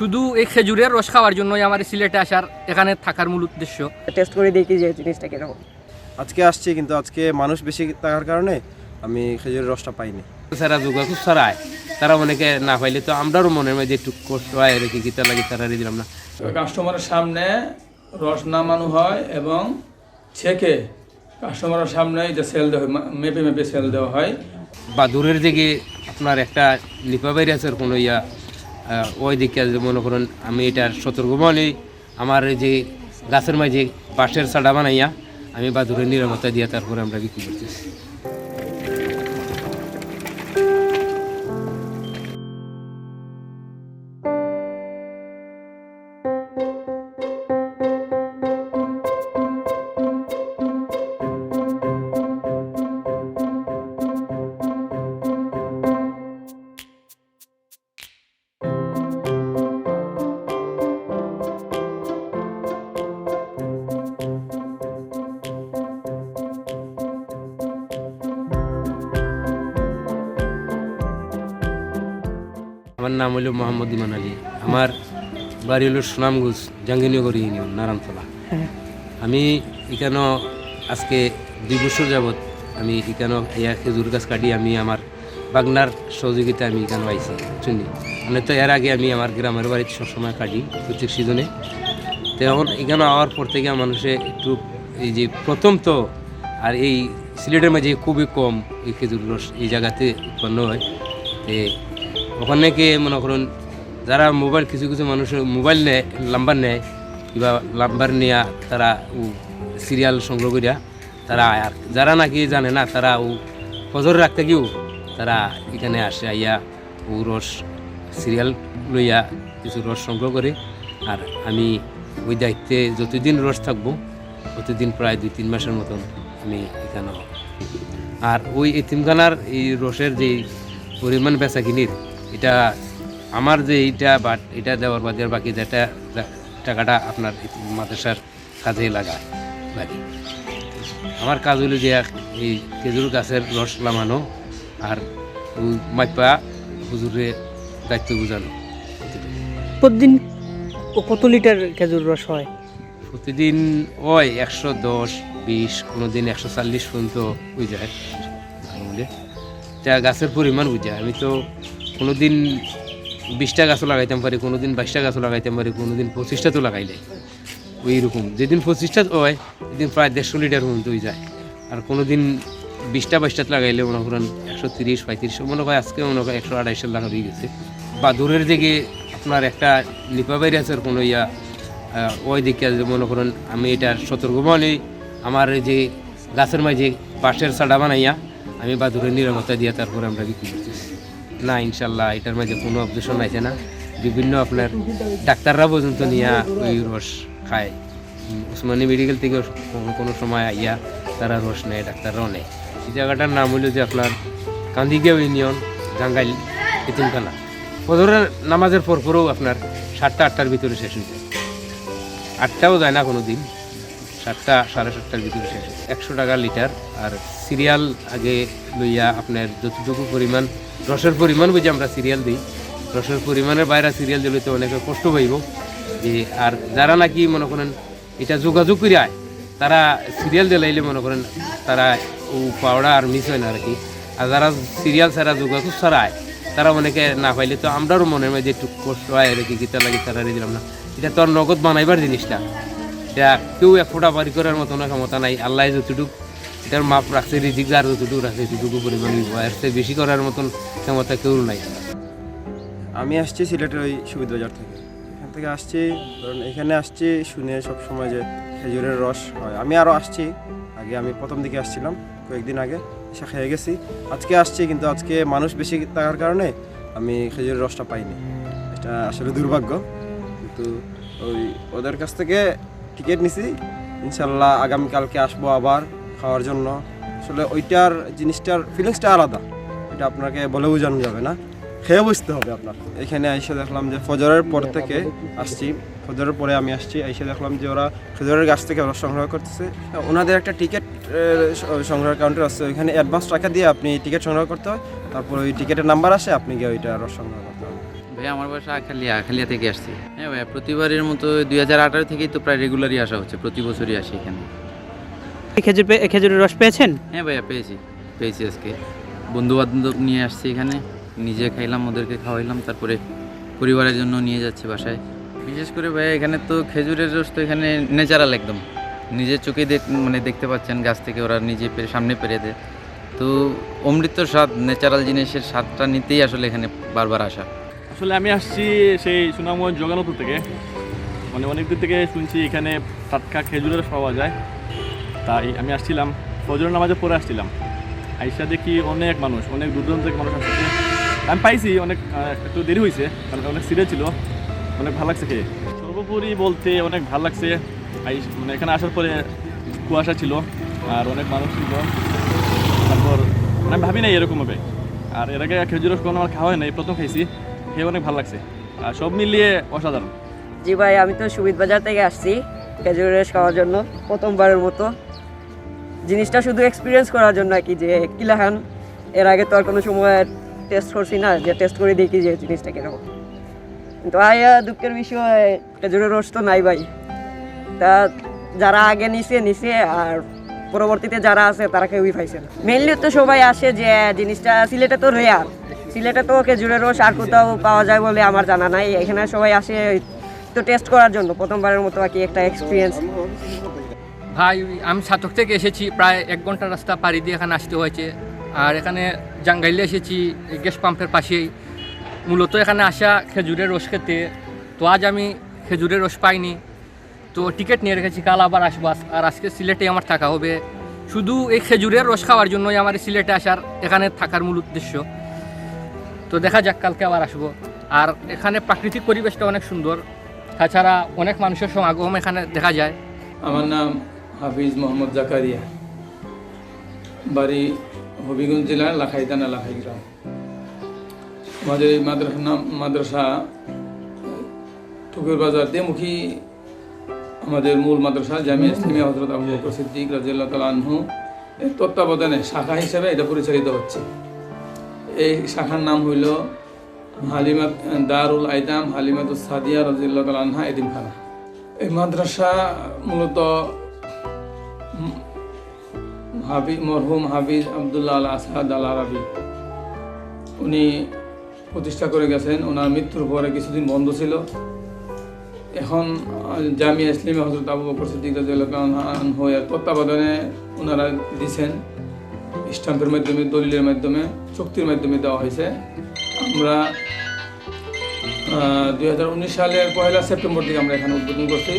শুধু এই খেজুরের রস খাওয়ার জন্যই আমার সিলেটে আসার, এখানে থাকার মূল উদ্দেশ্য। টেস্ট করে দেখি যে জিনিসটা কিরকম। আজকে আসছি, কিন্তু আজকে মানুষ বেশি থাকার কারণে আমি খেজুরের রসটা পাইনি। সারা যোগা খুব সারায়, তারা অনেকে না পাইলে তো আমরাও মনের মধ্যে একটু কষ্ট হয়, রেখে গীতা লাগে তারা দিলাম না। কাস্টমারের সামনে রস নামানো হয় এবং ছেঁকে কাস্টমারের সামনে এটা সেল দেওয়া হয়, মেপে মেপে সেল দেওয়া হয়। বা দূরের দিকে আপনার একটা লিপা বাইরে আছে কোনো ওই দিকে মনে করুন আমি এটার সতর্ক বলি, আমার যে গাছের মাঝে বাঁশের চাটা বানাইয়া আমি বা দূরের নিরাপত্তা দিয়া তারপরে আমরা বিক্রি করতেছি। আমার নাম হলো মোহাম্মদ ইমান আলী, আমার বাড়ি হলো সুনামগঞ্জ, জাঙ্গিনীনগর ইউনিয়ন, নারায়ণতলা। আমি এখানে আজকে 2 বছর যাবৎ আমি এখানে খেজুর গাছ কাটি আমি আমার বাগনার সহযোগিতা আমি এখানে আইছি শুনি। মানে তো এর আগে আমি আমার গ্রামের বাড়িতে সবসময় কাটি প্রত্যেক সিজনে। তো এখন এখানে আওয়ার পর থেকে মানুষে একটু এই যে প্রথম তো আর এই সিলেটের মাঝে খুবই কম এই খেজুর রস এই জায়গাতে উৎপন্ন হয়। তো ওখানে কি মনে করুন যারা মোবাইল কিছু কিছু মানুষের মোবাইল নেয়, নাম্বার নেয়, কিংবা নাম্বার নেয়া তারা সিরিয়াল সংগ্রহ করিয়া তারা, আর যারা নাকি জানে না তারা ফজর রাখতে গিয়েও তারা এখানে আসে আইয়া রস সিরিয়াল লইয়া কিছু রস সংগ্রহ করে। আর আমি ওই দায়িত্বে যতদিন রস থাকবো প্রতিদিন প্রায় 2-3 মাসের মতন আমি এখানে। আর ওই এতিমখানার এই রসের যে পরিমাণ বেচা কিনির, এটা আমার যে এটা দেওয়ার বাদে বাকি যেটা টাকাটা আপনার মাদ্রাসার কাজে লাগায় বাড়ি। আমার কাজ হলো যে এই খেজুর গাছের রস নামানো আর মাইপা হুজুরে দায়িত্ব বোঝানো। প্রতিদিন কত লিটার খেজুর রস হয়? প্রতিদিন ওই 110-20, কোনোদিন 140 পর্যন্ত হয়ে যায়। এটা গাছের পরিমাণ বুঝায়। আমি তো কোনোদিন 20টা গাছও লাগাইতাম পারি, কোনোদিন 22টা গাছও লাগাইতাম পারি, কোনোদিন 25টা তো লাগাইলে ওই রকম। যেদিন 25টা হয় সেদিন প্রায় 150 লিটার পর্যন্ত হয়ে যায়। আর কোনোদিন 20টা লাগাইলে মনে করেন 130-35, মনে হয় আজকে মনে হয় 128 লাগা হয়ে গেছে। বা দূরের দিকে আপনার একটা লিপা বাইরে আছে কোনো ওই দিকে মনে করেন আমি এটার সতর্ক বলি, আমার যে গাছের মাঝে বাঁশের চাটা বানাইয়া আমি বা দূরের নিরাপত্তা দিয়ে তারপরে আমরা বিক্রি করতেছি। না ইনশাল্লাহ এটার মাঝে কোনো অবজেকশন আছে না। বিভিন্ন আপনার ডাক্তাররা পর্যন্ত নিয়ে ওই রস খায়। উসমানী মেডিকেল থেকে কোনো সময় আইয়া তারা রস নেয়, ডাক্তাররাও নেয়। এই জায়গাটার নাম হলো যে আপনার কান্দিগাঁও ইউনিয়ন, জাঙ্গাইল এতিমখানা। ফজরের নামাজের পরপরও আপনার 7টা-8টার ভিতরে শেষ হয়ে যায়। 8টাও যায় না কোনো দিন, 7টা, 7:30টার ভিতরে শেষ হয়। 100 টাকা লিটার। আর সিরিয়াল আগে লইয়া আপনার যতটুকু পরিমাণ রসের পরিমাণ বুঝে আমরা সিরিয়াল দিই। রসের পরিমাণের বাইরে সিরিয়াল দিলে তো অনেকে কষ্ট পাইব যে। আর যারা নাকি মনে করেন এটা যোগাযোগ করে আয় তারা সিরিয়াল দিলাইলে মনে করেন তারা পাওয়া আর মিস হয় না আর কি। আর যারা সিরিয়াল ছাড়া যোগাযোগ ছাড়া আয় তারা অনেকে না পাইলে তো আমরাও মনের মধ্যে একটু কষ্ট হয় আর কি, গীতা লাগে তারা দিলাম না। এটা তো আর নগদ বানাইবার জিনিসটা, এটা কেউ 1 ফোঁটা বাড়ি করার মতো না ক্ষমতা নাই। আল্লাহ যতটুকু এটার মাপ রাখছে, রিজিক যার যতটুকু রাখছে সেটুকু পরিমাণ এর চেয়ে বেশি করার মতন ক্ষমতা কেউ নাই। আমি আসছি সিলেটের ওই সুবিধা বাজার থেকে, এখান থেকে আসছি। ধরুন এখানে আসছি শুনে সব সময় যে খেজুরের রস হয়। আমি আরও আসছি আগে, আমি প্রথম দিকে আসছিলাম কয়েকদিন আগে, এসে খেয়ে গেছি। আজকে আসছি, কিন্তু আজকে মানুষ বেশি থাকার কারণে আমি খেজুরের রসটা পাইনি। এটা আসলে দুর্ভাগ্য। কিন্তু ওই ওদের কাছ থেকে টিকিট নিছি, ইনশাল্লাহ আগামীকালকে আসবো আবার খাওয়ার জন্য। আসলে ওইটার জিনিসটার ফিলিংসটা আলাদা, এটা আপনাকে বলে বোঝানো যাবে না, খেয়ে বুঝতে হবে আপনার। এখানে এসে দেখলাম যে ফজরের পর থেকে আসছি, ফজরের পরে আমি আসছি, এসে দেখলাম যে ওরা খেজুরের গাছ থেকে রস সংগ্রহ করতেছে। ওনাদের একটা টিকিট সংগ্রহ কাউন্টার আছে, ওইখানে অ্যাডভান্স টাকা দিয়ে আপনি টিকিট সংগ্রহ করতে হয়, তারপর ওই টিকিটের নাম্বার আসে, আপনি গিয়ে ওইটা রস সংগ্রহ করতে হবে। ভাইয়া আমার বাসা আখালিয়া থেকে আসছি। হ্যাঁ ভাইয়া, প্রতিবারের মতো 2018 থেকেই তো প্রায় রেগুলারই আসা হচ্ছে, প্রতি বছরই আসি এখানে। খেজুরের রস পেয়েছেন? হ্যাঁ ভাইয়া, পেয়েছি আজকে। বন্ধু বান্ধব নিয়ে আসছি এখানে, নিজে খাইলাম, ওদেরকে খাওয়াইলাম, তারপরে পরিবারের জন্য নিয়ে যাচ্ছি বাসায়। বিশেষ করে ভাইয়া এখানে তো খেজুরের রস তো এখানে ন্যাচারাল একদম, নিজের চোখে দেখতে পাচ্ছেন, গাছ থেকে ওরা নিজে সামনে পেরে দেয়। তো অমৃতর স্বাদ, ন্যাচারাল জিনিসের স্বাদটা নিতেই আসলে এখানে বারবার আসা। আসলে আমি আসছি সেই সুনামগঞ্জ জগানপুর থেকে, মানে অনেক দূর থেকে শুনছি এখানে টাটকা খেজুরের রস পাওয়া যায়, তাই আমি আসছিলাম। ফজরের নামাজে পরে আসছিলাম, আইসা দেখি অনেক মানুষ, অনেক দূর দূরান্ত থেকে মানুষ আসছে। আমি পাইছি অনেক, একটু দেরি হয়েছে কারণ অনেক সিরিয়াল ছিল, অনেক ভালো লাগছে খেয়ে। সর্বোপরি বলতে অনেক ভালো লাগছে। মানে এখানে আসার পরে কুয়াশা ছিল আর অনেক মানুষ ছিল, তারপর আমি ভাবি নাই এরকম হবে। আর এর আগে খেজুর রস কোনো আমার খাওয়া হয় নাই, প্রথম খাইছি, খেয়ে অনেক ভালো লাগছে। আর সব মিলিয়ে অসাধারণ। জি ভাই, আমি তো সুবিধ বাজার থেকে আসছি খেজুরের রস খাওয়ার জন্য প্রথমবারের মতো। জিনিসটা শুধু এক্সপিরিয়েন্স করার জন্য আর কি, যে কিলাহান এর আগে তো আর কোনো সময় টেস্ট করছি না, যে টেস্ট করে দেখি যে জিনিসটা কীরকম। কিন্তু দুঃখের বিষয় খেজুরের রস তো নাই ভাই। তা যারা আগে নিছে আর পরবর্তীতে যারা আছে তারা কেউই পাইছে না। মেইনলি তো সবাই আসে যে জিনিসটা সিলেটে তো রেয়ার, সিলেটে তো খেজুরের রস আর কোথাও পাওয়া যায় বলে আমার জানা নাই। এখানে সবাই আসে তো টেস্ট করার জন্য, প্রথমবারের মতো আর কি একটা এক্সপিরিয়েন্স। ভাই আমি ছাতক থেকে এসেছি, প্রায় 1 ঘন্টা রাস্তা পাড়ি দিয়ে এখানে আসতে হয়েছে। আর এখানে জাঙ্গাইলে এসেছি গ্যাস পাম্পের পাশেই, মূলত এখানে আসা খেজুরের রস খেতে। তো আজ আমি খেজুরের রস পাইনি, তো টিকিট নিয়ে রেখেছি, কাল আবার আসবো। আর আজকে সিলেটে আমার থাকা হবে, শুধু এই খেজুরের রস খাওয়ার জন্যই আমার সিলেটে আসার, এখানে থাকার মূল উদ্দেশ্য। তো দেখা যাক, কালকে আবার আসবো। আর এখানে প্রাকৃতিক পরিবেশটা অনেক সুন্দর, তাছাড়া অনেক মানুষের সমাগম এখানে দেখা যায়। আমার নাম হাফিজ মোহাম্মদ জাকারিয়া, বাড়ি হবিগঞ্জ জেলার লাখাই থানা লাখাই গ্রাম। আমাদের এই মাদ্রাসার নাম মাদ্রাসা ঠুকুর বাজার দেমুখী, আমাদের মূল মাদ্রাসা জামিয়া ইসলামিয়া হযরত আবু বকর সিদ্দিক রাদিয়াল্লাহু তাআলা আনহু এর তত্ত্বাবধানে শাখা হিসেবে এটা পরিচালিত হচ্ছে। এই শাখার নাম হইল হালিমাত দারুল আইতাম হালিমাতুস সাদিয়া রাদিয়াল্লাহু তাআলা আনহা এতিমখানা। এই মাদ্রাসা মূলত মরহুম হাফিজ আবদুল্লাহ আল আসাদ আল আরাবি উনি প্রতিষ্ঠা করে গেছেন। ওনার মৃত্যুর পরে কিছুদিন বন্ধ ছিল, এখন জামিয়া ইসলামিয়া হযরত আবু বকর সিদ্দিক রাদিয়াল্লাহু আনহু এর তত্ত্বাবধানে ওনারা দিয়েছেন। স্ট্যাম্পের মাধ্যমে, দলিলের মাধ্যমে, চুক্তির মাধ্যমে দেওয়া হয়েছে। আমরা 2019 সালের 1 সেপ্টেম্বর থেকে আমরা এখানে উদ্বোধন করছি।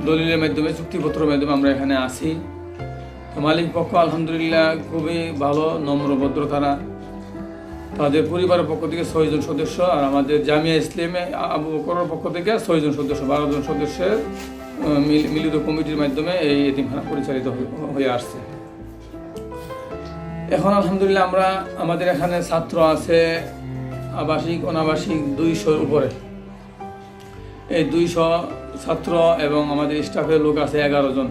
দলিলের মাধ্যমে, চুক্তিপত্রের মাধ্যমে আমরা এখানে আসি। মালিক পক্ষ আলহামদুলিল্লাহ খুবই ভালো, নম্র, ভদ্র তারা। তাদের পরিবারের পক্ষ থেকে 6 জন সদস্য, আর আমাদের জামিয়া ইসলামে আবু বকরের পক্ষ থেকে 6 জন সদস্য, 12 জন সদস্যের মিলিত কমিটির মাধ্যমে এই এতিমখানা পরিচালিত হয়ে আসছে। এখন আলহামদুলিল্লাহ আমাদের এখানে ছাত্র আছে আবাসিক অনাবাসিক 200-র উপরে। এই 200 ছাত্র এবং আমাদের স্টাফের লোক আছে 11 জন।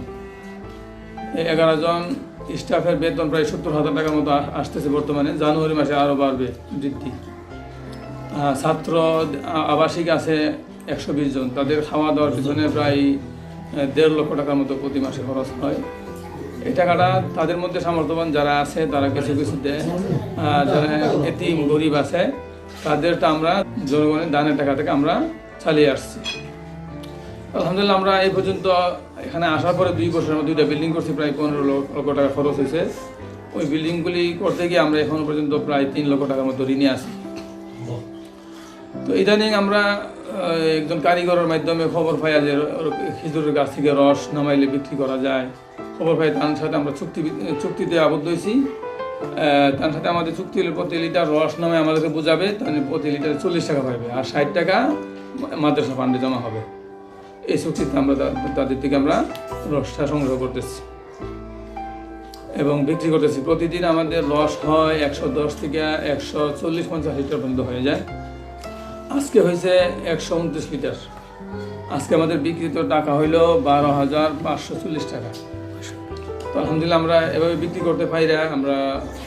এই 11 জন স্টাফের বেতন প্রায় 70,000 টাকার মতো আসতেছে বর্তমানে। জানুয়ারি মাসে আরও বাড়বে বৃদ্ধি। ছাত্র আবাসিক আছে 120 জন। তাদের খাওয়া দাওয়ার পিছনে প্রায় 1.5 লক্ষ টাকার মতো প্রতি মাসে খরচ হয়। এই টাকাটা তাদের মধ্যে সামর্থ্যবান যারা আছে তারা কিছু কিছু দেয়, যারা এতিম গরিব আছে তাদেরটা আমরা জনগণের দানের টাকা থেকে আমরা চালিয়ে আসছি। আলহামদুলিল্লাহ আমরা এই পর্যন্ত এখানে আসার পরে 2 বছরের মধ্যে 2টা বিল্ডিং করছি, প্রায় 15 লক্ষ টাকা খরচ হয়েছে। ওই বিল্ডিংগুলি করতে গিয়ে আমরা এখনো পর্যন্ত প্রায় 3 লক্ষ টাকার মতো ঋণে আছি। তো ইদানিং আমরা একজন কারিগরের মাধ্যমে খবর পাই যে খেজুরের গাছ থেকে রস নামাইলে বিক্রি করা যায়। খবর পাই, তার সাথে আমরা চুক্তিতে আবদ্ধ হয়েছি। তার সাথে আমাদের চুক্তি হলে প্রতি লিটার রস নামে আমাদেরকে বোঝাবে, তাহলে প্রতি লিটারে 40 টাকা পাবে, আর 60 টাকা মাদ্রাসা ফান্ডে জমা হবে। এই চুক্তিতে আমরা তাদের থেকে আমরা রসটা সংগ্রহ করতেছি এবং বিক্রি করতেছি। প্রতিদিন আমাদের রস হয় 110 থেকে 140-150 লিটার পর্যন্ত হয়ে যায়। আজকে হয়েছে 129 লিটার। আজকে আমাদের বিক্রিত টাকা হইল 12,540 টাকা। তো আলহামদুলিল্লাহ আমরা এভাবে বিক্রি করতে পারি, আমরা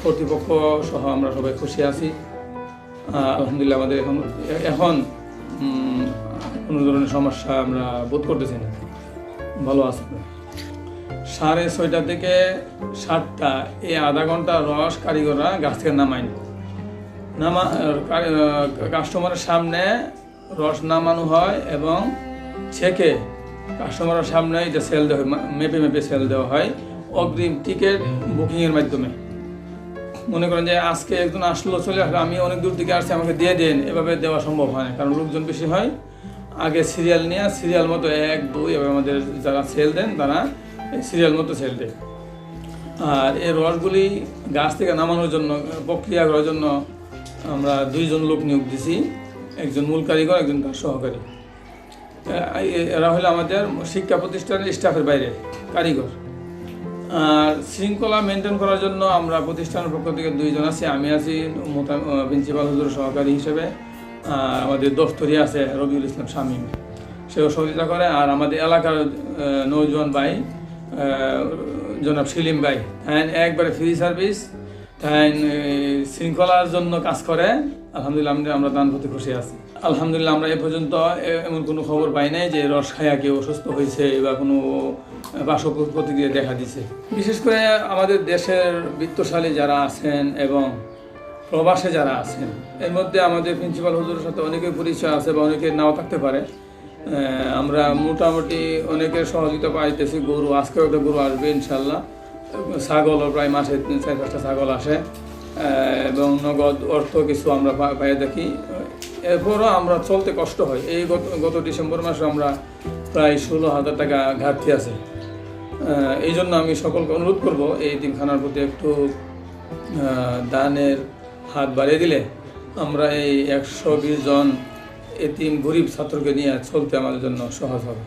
কর্তৃপক্ষ সহ আমরা সবাই খুশি আছি। আলহামদুলিল্লাহ আমাদের এখন কোনো ধরনের সমস্যা আমরা বোধ করতেছি না, ভালো আছে। 6:30 থেকে 7টা এই আধা ঘন্টা রস কারিগররা গাছ থেকে কাস্টমারের সামনে রস নামানো হয় এবং ছেঁকে কাস্টমারের সামনে এটা সেল দেওয়া হয়, মেপে সেল দেওয়া হয় অগ্রিম টিকিট বুকিংয়ের মাধ্যমে। মনে করেন যে আজকে একজন আসলো, চলে আসলো, আমি অনেক দূর থেকে আসছি, আমাকে দিয়ে দেন, এভাবে দেওয়া সম্ভব হয় না, কারণ লোকজন বেশি হয়। আগে সিরিয়াল নিয়ে সিরিয়াল মতো 1, 2 এভাবে আমাদের যারা সেল দেন তারা সিরিয়াল মতো সেল দেয়। আর এই রসগুলি গাছ থেকে নামানোর জন্য, প্রক্রিয়া করার জন্য আমরা 2 জন লোক নিয়োগ দিছি, একজন মূল কারিগর, একজন তার সহকারী। এরা হলো আমাদের শিক্ষা প্রতিষ্ঠানের স্টাফের বাইরে কারিগর। আর শৃঙ্খলা মেনটেন করার জন্য আমরা প্রতিষ্ঠানের পক্ষ থেকে 2 জন আছি, আমি আছি প্রিন্সিপাল হুজুর সহকারী হিসেবে, আর আমাদের দফতরি আছে রবিউল ইসলাম শামীম, সেও সহযোগিতা করে। আর আমাদের এলাকার নৌজওয়ান ভাই জনাব সেলিম ভাই, তাই একবারে ফ্রি সার্ভিস, তাই শৃঙ্খলার জন্য কাজ করে। আলহামদুলিল্লাহ আমরা দান করতে খুশি আছি। আলহামদুলিল্লাহ আমরা এ পর্যন্ত এমন কোনো খবর পাই নাই যে রস খায়া কেউ অসুস্থ হয়েছে বা কোনো পার্শ্ব প্রতিক্রিয়া দেখা দিছে। বিশেষ করে আমাদের দেশের বিত্তশালী যারা আছেন এবং প্রবাসে যারা আছেন, এর মধ্যে আমাদের প্রিন্সিপাল হুজুরের সাথে অনেকের পরিচয় আছে বা অনেকের নাও থাকতে পারে। আমরা মোটামুটি অনেকের সহযোগিতা পাইতেছি। গরু, আজকেও একটা গরু আসবে ইনশাল্লাহ। ছাগলও প্রায় মাসে 4-5টা ছাগল আসে এবং নগদ অর্থ কিছু আমরা পাই দেখি। এরপরও আমরা চলতে কষ্ট হয়। এই গত ডিসেম্বর মাসে আমরা প্রায় 16,000 টাকা ঘাটতি আছে। এই জন্য আমি সকলকে অনুরোধ করব এই এতিমখানার প্রতি একটু দানের হাত বাড়িয়ে দিলে আমরা এই 120 জন এতিম গরিব ছাত্রকে নিয়ে চলতে আমাদের জন্য সহজ হবে।